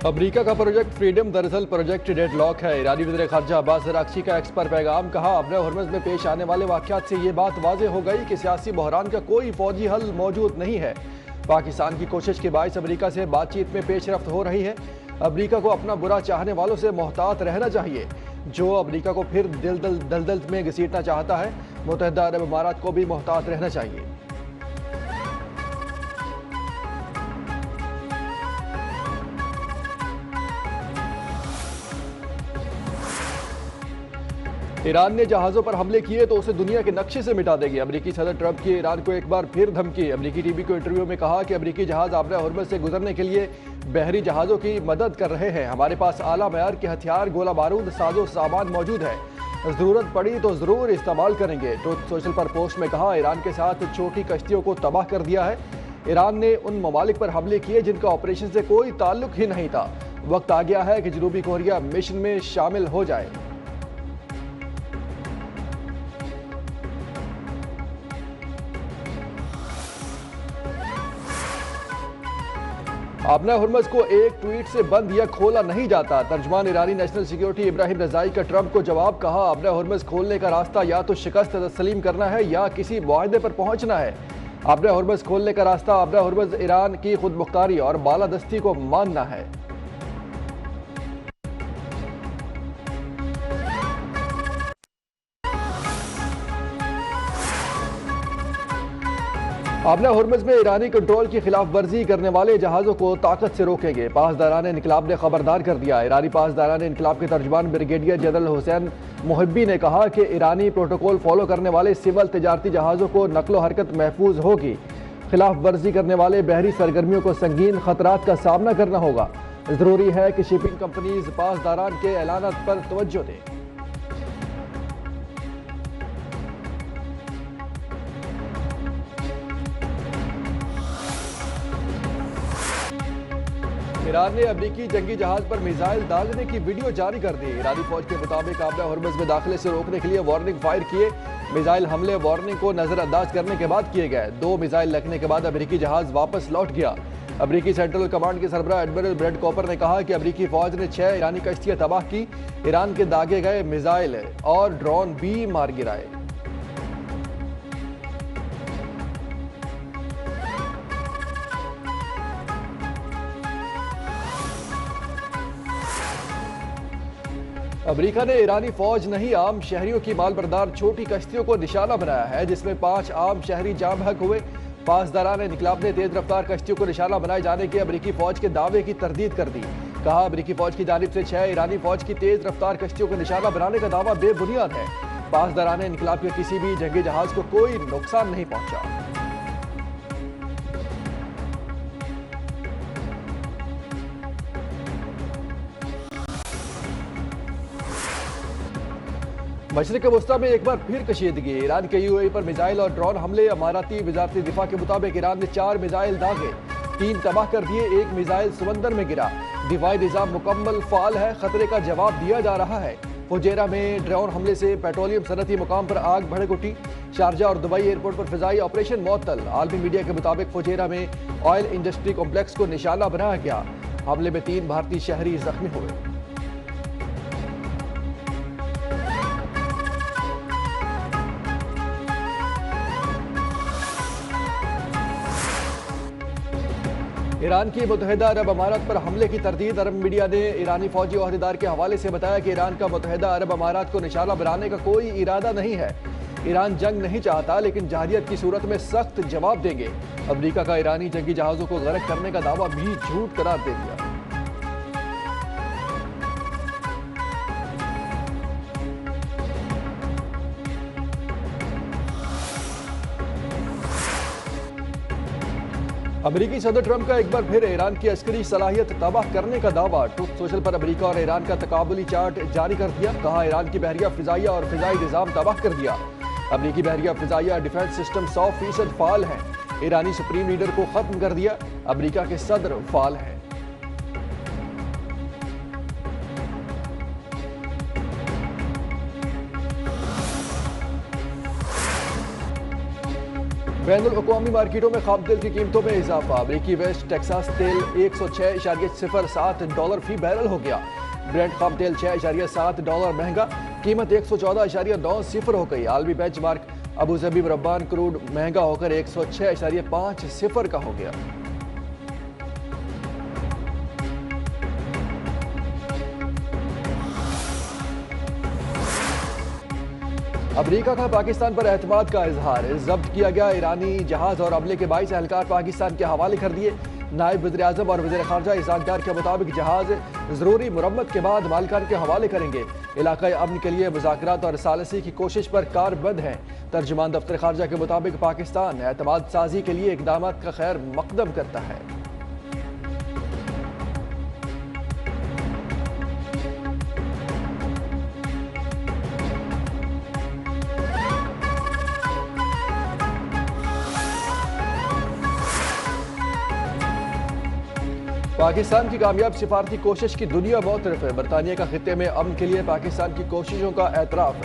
अमरीका का project freedom दरअसल project deadlock है। ईरानी वज़ीर ख़ारजा अब्बास अराग़ची का एक्स पर पैगाम। कहा, अपने हरमुज़ में पेश आने वाले वाक़यात से ये बात वाज़ेह हो गई कि सियासी बहरान का कोई फ़ौजी हल मौजूद नहीं है। पाकिस्तान की कोशिश के बायस अमरीका से बातचीत में पेशरफ्त हो रही है। अमरीका को अपना बुरा चाहने वालों से मोहतात रहना चाहिए, जो अमरीका को फिर दलदल में घसीटना चाहता है। मुत्तहिदा अरब अमारात को भी मोहतात रहना चाहिए। ईरान ने जहाज़ों पर हमले किए तो उसे दुनिया के नक्शे से मिटा देगी। अमरीकी सदर ट्रंप की ईरान को एक बार फिर धमकी। अमरीकी टीवी को इंटरव्यू में कहा कि अमरीकी जहाज़ आबरा हरमुज़ से गुजरने के लिए बहरी जहाज़ों की मदद कर रहे हैं। हमारे पास आला मयार के हथियार, गोला बारूद, साजो सामान मौजूद है। ज़रूरत पड़ी तो ज़रूर इस्तेमाल करेंगे। ट्रुथ सोशल पर पोस्ट में कहा, ईरान के साथ छोटी कश्तियों को तबाह कर दिया है। ईरान ने उन ममालिक पर हमले किए जिनका ऑपरेशन से कोई ताल्लुक ही नहीं था। वक्त आ गया है कि जनूबी कोरिया मिशन में शामिल हो जाए। आबरा हरमुज़ को एक ट्वीट से बंद या खोला नहीं जाता। तर्जमान ईरानी नेशनल सिक्योरिटी इब्राहिम रज़ाई का ट्रंप को जवाब। कहा, आबरा हरमुज़ खोलने का रास्ता या तो शिकस्त तस्लीम करना है या किसी मुआहदे पर पहुंचना है। आबरा हरमुज़ खोलने का रास्ता आबरा हरमुज़ ईरान की खुद मुख्तारी और बालादस्ती को मानना है। आबरा हरमुज़ में ईरानी कंट्रोल की खिलाफ वर्जी करने वाले जहाज़ों को ताकत से रोकेंगे। पासदारान इनकलाब ने खबरदार कर दिया। ईरानी पासदारान इनकलाब के तर्जमान ब्रिगेडियर जनरल हुसैन मुहिब्बी ने कहा कि ईरानी प्रोटोकॉल फॉलो करने वाले सिविल तिजारती जहाज़ों को नकलो हरकत महफूज होगी। खिलाफ वर्जी करने वाले बहरी सरगर्मियों को संगीन खतरात का सामना करना होगा। ज़रूरी है कि शिपिंग कंपनीज पासदारान के ऐलानात पर तवज्जो दें। ईरान ने अमरीकी जंगी जहाज पर मिसाइल दागने की वीडियो जारी कर दी। ईरानी फौज के मुताबिक आबरा हरमुज़ में दाखिले से रोकने के लिए वार्निंग फायर किए। मिसाइल हमले वार्निंग को नजरअंदाज करने के बाद किए गए। 2 मिसाइल लगने के बाद अमरीकी जहाज वापस लौट गया। अमरीकी सेंट्रल कमांड के सरबराह एडमिरल ब्रैड कॉपर ने कहा कि अमरीकी फौज ने 6 ईरानी कश्तियां तबाह की। ईरान के दागे गए मिसाइल और ड्रोन भी मार गिराए। अमरीका ने ईरानी फौज नहीं, आम शहरियों की मालबरदार छोटी कश्तियों को निशाना बनाया है, जिसमें 5 आम शहरी जाम बहक हुए। पासदारान इनकलाब ने तेज रफ्तार कश्तियों को निशाना बनाए जाने के अमरीकी फौज के दावे की तरदीद कर दी। कहा, अमरीकी फौज की जानिब से 6 ईरानी फौज की तेज रफ्तार कश्तियों को निशाना बनाने का दावा बेबुनियाद है। पासदारान इनकलाब के किसी भी जंगी जहाज को कोई नुकसान नहीं पहुंचा। मशरिक़ वस्ता में एक बार फिर कशीदगी। ईरान के यूएई पर मिसाइल और ड्रोन हमले। अमाराती वज़ारती दिफा के मुताबिक ईरान ने 4 मिसाइल दागे, 3 तबाह कर दिए, 1 मिसाइल समंदर में गिरा। दिफाई निज़ाम मुकम्मल फाल है, खतरे का जवाब दिया जा रहा है। फुजैरा में ड्रोन हमले से पेट्रोलियम सनती मुकाम पर आग भड़क उठी। शारजा और दुबई एयरपोर्ट पर फ़िज़ाई ऑपरेशन मुअत्तल। आलमी मीडिया के मुताबिक फुजैरा में ऑयल इंडस्ट्री कॉम्प्लेक्स को निशाना बनाया गया। हमले में 3 भारतीय शहरी जख्मी हुए। ईरान की मुत्तहिदा अरब अमारात पर हमले की तरदीद। अरब मीडिया ने ईरानी फौजी ओहदेदार के हवाले से बताया कि ईरान का मुत्तहिदा अरब अमारात को निशाना बनाने का कोई इरादा नहीं है। ईरान जंग नहीं चाहता, लेकिन जहरियत की सूरत में सख्त जवाब देंगे। अमरीका का ईरानी जंगी जहाज़ों को गर्क करने का दावा भी झूठ करार दे दिया। अमरीकी सदर ट्रंप का एक बार फिर ईरान की अस्करी सलाहियत तबाह करने का दावा। ट्रुथ सोशल पर अमरीका और ईरान का तकाबुली चार्ट जारी कर दिया। कहा, ईरान की बहरिया फिजाइया और फिजाई निज़ाम तबाह कर दिया। अमरीकी बहरिया फिजाइया डिफेंस सिस्टम 100% फाल है। ईरानी सुप्रीम लीडर को खत्म कर दिया। अमरीका के सदर फाल है। बैनुल-अक़वामी मार्केटों में खाम तेल की कीमतों में इजाफा। अमरीकी वेस्ट टेक्सास तेल $106.07 फी बैरल हो गया। ब्रेंट खाम तेल $6.7 महंगा, कीमत $114.90 हो गई। आलमी बेंचमार्क अबू ज़बी रब्बान क्रूड महंगा होकर $106.50 का हो गया। अमरीका का पाकिस्तान पर एतमाद का इजहार। जब्त किया गया ईरानी जहाज और हमले के 22 एहलकार पाकिस्तान के हवाले कर दिए। नायब वज़ीर आज़म और वज़ीर ख़ारजा इसाक डार के मुताबिक जहाज ज़रूरी मुरम्मत के बाद मालिकान के हवाले करेंगे। इलाक़ाई अमन के लिए मुज़ाकरात और सालसी की कोशिश पर कारबंद है। तर्जुमान दफ्तर ख़ारजा के मुताबिक पाकिस्तान एतमाद साजी के लिए इक़दाम का खैर मकदम करता है। पाकिस्तान की कामयाब सिफारती कोशिश की दुनिया मोतरफ है। बरतानिया का खित्ते में अमन के लिए पाकिस्तान की कोशिशों का एतराफ़।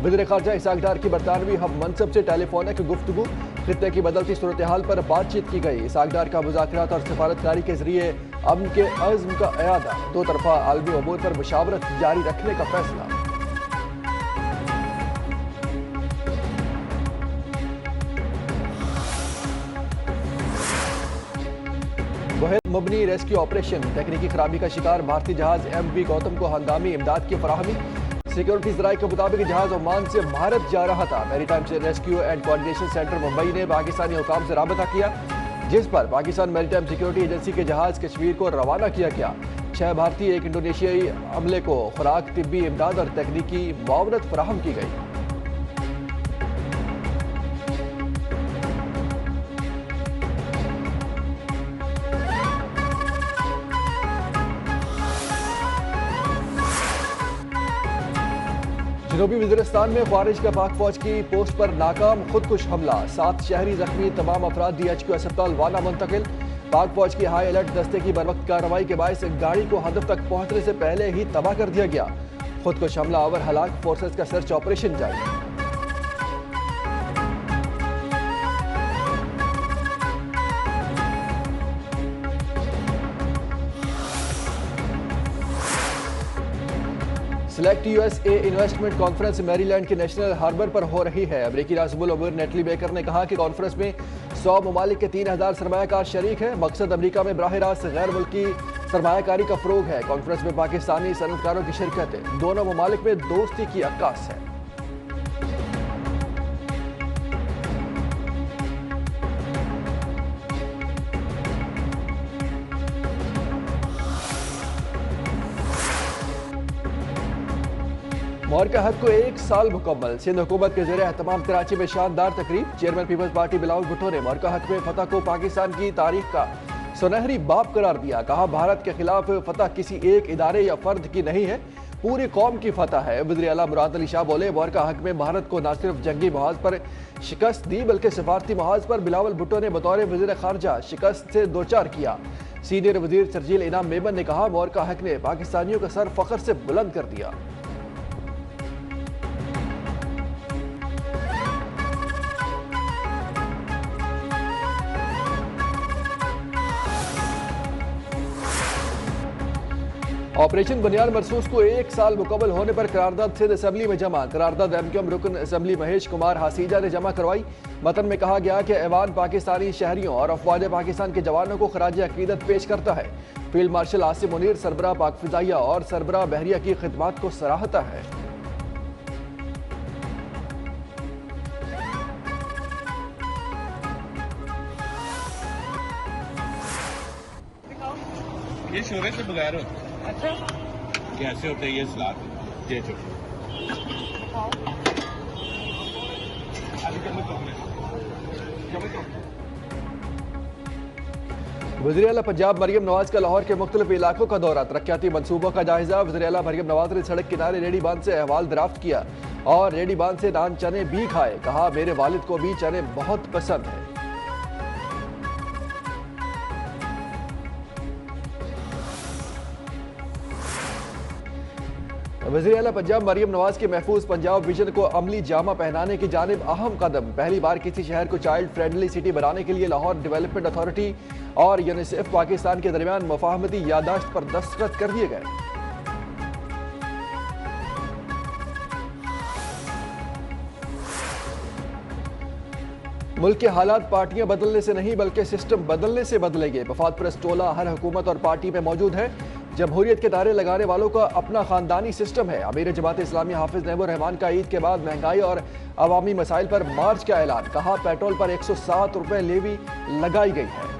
वज़ीर ख़ारजा इसाक डार की बरतानवी हम मनसब से टेलीफोनिक गुफ्तगू। खित्ते की बदलती सूरत हाल पर बातचीत की गई। इसाक डार का मुज़ाकरात और सिफारतकारी के जरिए अमन के अज़्म का इरादा। दो तरफ़ा आलमी उमूर पर मुशावरत जारी रखने का फैसला। मबनी रेस्क्यू ऑपरेशन। तकनीकी खराबी का शिकार भारतीय जहाज MV गौतम को हंगामी इमदाद की फराहमी। सिक्योरिटी जराये के मुताबिक जहाज ओमान से भारत जा रहा था। मैरीटाइम से rescue and coordination centre Mumbai ने पाकिस्तानी हुकाम से राबता किया, जिस पर पाकिस्तान मैरीटाइम सिक्योरिटी एजेंसी के जहाज कश्मीर को रवाना किया गया। 6 भारतीय एक इंडोनेशियाई अमले को खुराक, तिब्बी इमदाद और तकनीकी मुआवनत फराहम की गई। जनूबी वज़ीरिस्तान में ख्वारिज का पाक फौज की पोस्ट पर नाकाम खुदकुश हमला। 7 शहरी जख्मी, तमाम अफराद DHQ अस्पताल वाना मुंतकिल। पाक फौज की हाई अलर्ट दस्ते की बरवक्त कार्रवाई के बायस गाड़ी को हदफ तक पहुंचने से पहले ही तबाह कर दिया गया। खुदकुश हमलावर हलाक, फोर्सेस का सर्च ऑपरेशन जारी। Select USA investment conference Maryland के नेशनल हार्बर पर हो रही है। अमरीकी रासमुल अमूर नेटली बेकर ने कहा कि कॉन्फ्रेंस में 100 ममालिक के 3000 सरमायाकार शरीक हैं। मकसद अमरीका में बराह रास्त गैर मुल्की सरमायाकारी का फ़रोग है। कॉन्फ्रेंस में पाकिस्तानी सनतकारों की शिरकत है। दोनों ममालिक में दोस्ती की अक्कास है। मौरका हक को 1 साल मुकम्मल। सिंध हुकूमत के ज़रिए एहतमाम कराची में शानदार तकरीब। चेयरमैन पीपल्स पार्टी बिलावल भुट्टो ने मौरका हक में फतह को पाकिस्तान की तारीख का सुनहरी बाब करार दिया। कहा, भारत के खिलाफ फतह किसी एक इदारे या फर्द की नहीं है, पूरी कौम की फतह है। वज़ीर आला मुराद अली शाह बोले, मौरका हक में भारत को न सिर्फ जंगी महाज पर शिकस्त दी बल्कि सिफारती महाज पर बिलावल भुट्टो ने बतौर वज़ीर ख़ारजा शिकस्त से दोचार किया। सीनियर वज़ीर शर्जील इनाम मेमन ने कहा, मौरका हक ने पाकिस्तानियों का सर फ़ख्र से बुलंद कर दिया। ऑपरेशन बुनियाद मरसूस को 1 साल मुकम्मल होने पर करारदाद सिंध असेंबली में जमा। करारदाद MQM रुकन असेंबली महेश कुमार हासीजा ने जमा करवाई। मतन में कहा गया कि ऐवान पाकिस्तानी शहरियों और अफवाज पाकिस्तान के जवानों को खराज अकीदत पेश करता है। फील्ड मार्शल आसिम मुनीर सरबराह पाक फिजाइया और सरबराह बहरिया की खिदमत को सराहता है। ये शोरे से बगैर होता है। अच्छा, कैसे होते हैं ये सलाद? ये वज़ीर आला पंजाब मरियम नवाज का लाहौर के मुख्तलिफ इलाकों का दौरा। तरक्याती मनसूबों का जायजा। वज़ीर आला मरियम नवाज ने सड़क किनारे रेडी बांध से अहवाल दराफ्त किया और रेडी बांध से नान चने भी खाए। कहा, मेरे वालिद को भी चने बहुत पसंद है। वज़ीर आला पंजाब मरियम नवाज के महफूज पंजाब विजन को अमली जामा पहनाने की जानिब अहम कदम। पहली बार किसी शहर को चाइल्ड फ्रेंडली सिटी बनाने के लिए लाहौर डेवलपमेंट अथॉरिटी और यूनिसेफ पाकिस्तान के दरमियान मुफाहमती यादाश्त पर दस्तखत कर दिए गए। मुल्क के हालात पार्टियां बदलने से नहीं बल्कि सिस्टम बदलने से बदलेंगे। वफाद परस्त टोला हर हुकूमत और पार्टी में मौजूद है। जमहूरियत के तारे लगाने वालों का अपना खानदानी सिस्टम है। अमीर जमात इस्लामी हाफिज नईमुर रहमान का ईद के बाद महंगाई और अवामी मसाइल पर मार्च का ऐलान। कहा पेट्रोल पर 107 रुपए लेवी लगाई गई है।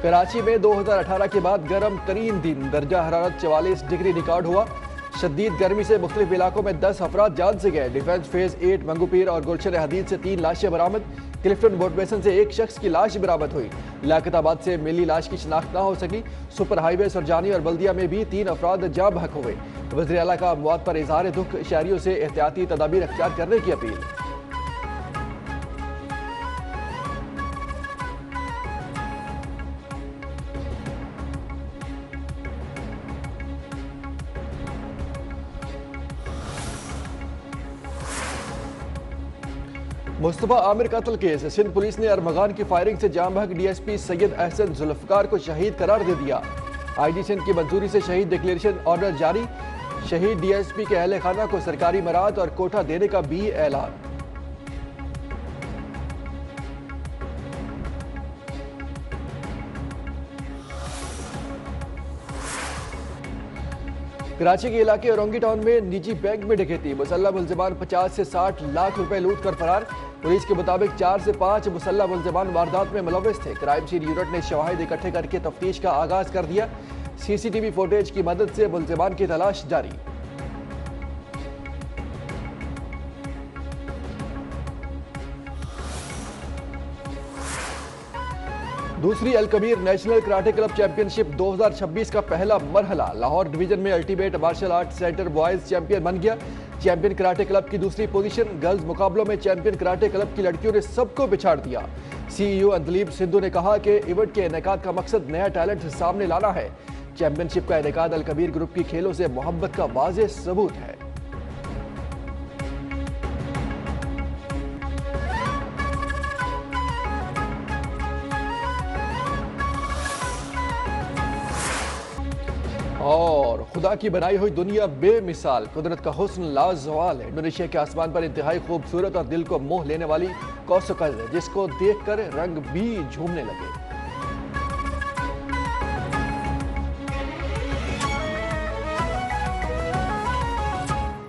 कराची में 2018 के बाद गर्म तरीन दिन, दर्जा हरारत 44 डिग्री रिकॉर्ड हुआ। शदीद गर्मी से मुख्तलिफ इलाकों में 10 अफराद जान से गए। डिफेंस फेज 8 मंगूपीर और गुलशन हदीद से 3 लाशें बरामद। क्लिफ्टन बोट बेसन से एक शख्स की लाश बरामद हुई। लियाकताबाद से मिली लाश की शिनाख्त न हो सकी। सुपर हाईवे सुरजानी और बल्दिया में भी 3 अफराद जाँ बहक हुए। वज़ीर आला का अमवात पर इजहार दुख, शहरियों से एहतियाती तदाबीर अख्तियार करने की अपील। मुस्तफा आमिर कत्ल केस, सिंध पुलिस ने अरमगान की फायरिंग से जाम बहक डीएसपी सैयद अहसन जुल्फकार को शहीद करार दे दिया। आईजी सिंध की मंजूरी से शहीद डिक्लेरेशन ऑर्डर जारी। शहीद डीएसपी के अहले खाना को सरकारी मराद और कोठा देने का भी ऐलान। कराची के इलाके औरंगी टाउन में निजी बैंक में डकैती। मुसल्ला मुलजमान 50 से 60 लाख रुपए लूट कर फरार। पुलिस के मुताबिक 4 से 5 मुसल्ला मुलजमान वारदात में मुलव्वस थे। क्राइम सीन यूनिट ने शवाहिद इकट्ठे करके तफ्तीश का आगाज कर दिया। सीसीटीवी फुटेज की मदद से मुलजमान की तलाश जारी। दूसरी Al Kabir national karate club championship 2026 का पहला मरहला। लाहौर डिवीजन में ultimate martial art centre boys champion बन गया। चैंपियन कराटे क्लब की दूसरी पोजीशन। गर्ल्स मुकाबलों में चैंपियन कराटे क्लब की लड़कियों ने सबको पिछाड़ दिया। सीईओ अंतलीब सिद्धू ने कहा कि इवेंट के इनेकाद का मकसद नया टैलेंट सामने लाना है। चैंपियनशिप का इनेकाद अल कबीर ग्रुप की खेलों से मोहब्बत का वाज़ेह सबूत है। और खुदा की बनाई हुई दुनिया बेमिसाल, कुदरत का हुस्न लाजवाल है। इंडोनेशिया के आसमान पर इंतहाई खूबसूरत और दिल को मोह लेने वाली कौसकल है, जिसको देखकर रंग भी झूमने लगे।